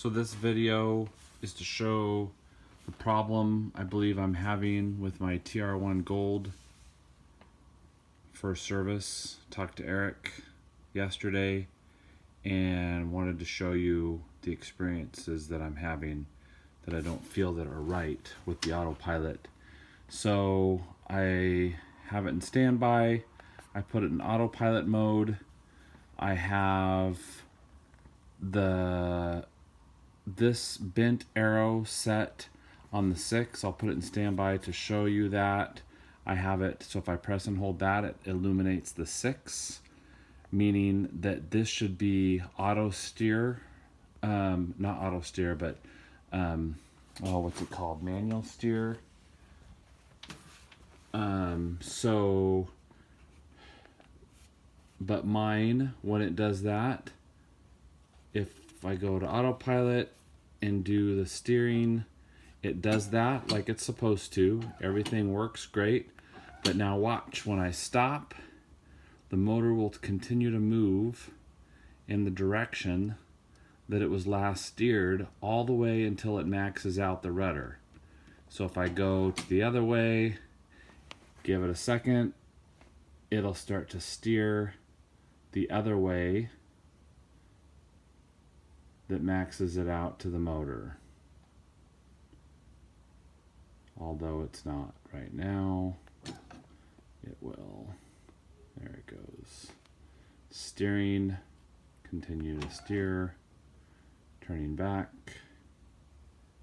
So this video is to show the problem I believe I'm having with my TR1 Gold first service. Talked to Eric yesterday and wanted to show you the experiences that I'm having that I don't feel that are right with the autopilot. So I have it in standby. I put it in autopilot mode. I have this bent arrow set on the 6. I'll put it in standby to show you that. I have it, so if I press and hold that, it illuminates the 6, meaning that this should be auto steer. Not auto steer, but what's it called? Manual steer. But mine, when it does that, if I go to autopilot and do the steering, it does that like it's supposed to. Everything works great. But now watch, when I stop, the motor will continue to move in the direction that it was last steered all the way until it maxes out the rudder. So if I go to the other way, give it a second, it'll start to steer the other way that maxes it out to the motor. Although it's not right now, it will. There it goes. Steering, continue to steer, turning back,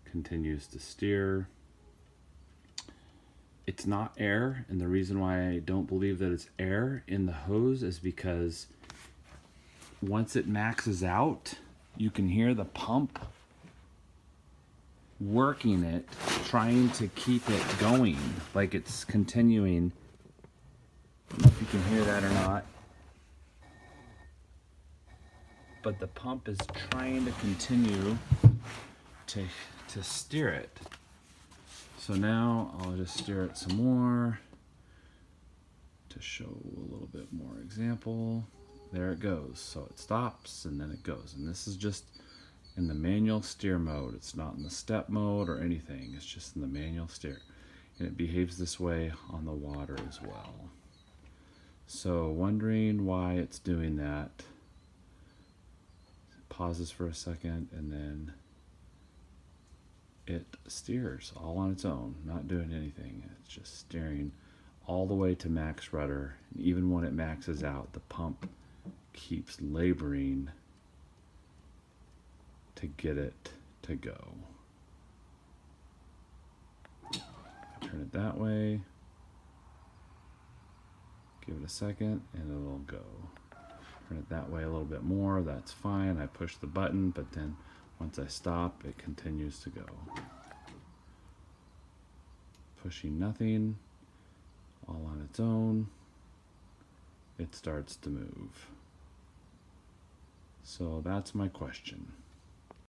continues to steer. It's not air, and the reason why I don't believe that it's air in the hose is because once it maxes out, you can hear the pump working it, trying to keep it going, like it's continuing. I don't know if you can hear that or not, but the pump is trying to continue to steer it. So now I'll just steer it some more to show a little bit more example. There it goes. So it stops and then it goes. And this is just in the manual steer mode. It's not in the step mode or anything. It's just in the manual steer. And it behaves this way on the water as well. So wondering why it's doing that. It pauses for a second and then it steers all on its own, not doing anything. It's just steering all the way to max rudder. And even when it maxes out, the pump keeps laboring to get it to go. Turn it that way, give it a second, and it'll go. Turn it that way a little bit more, that's fine. I push the button, but then once I stop, it continues to go. Pushing nothing, all on its own, it starts to move. So that's my question.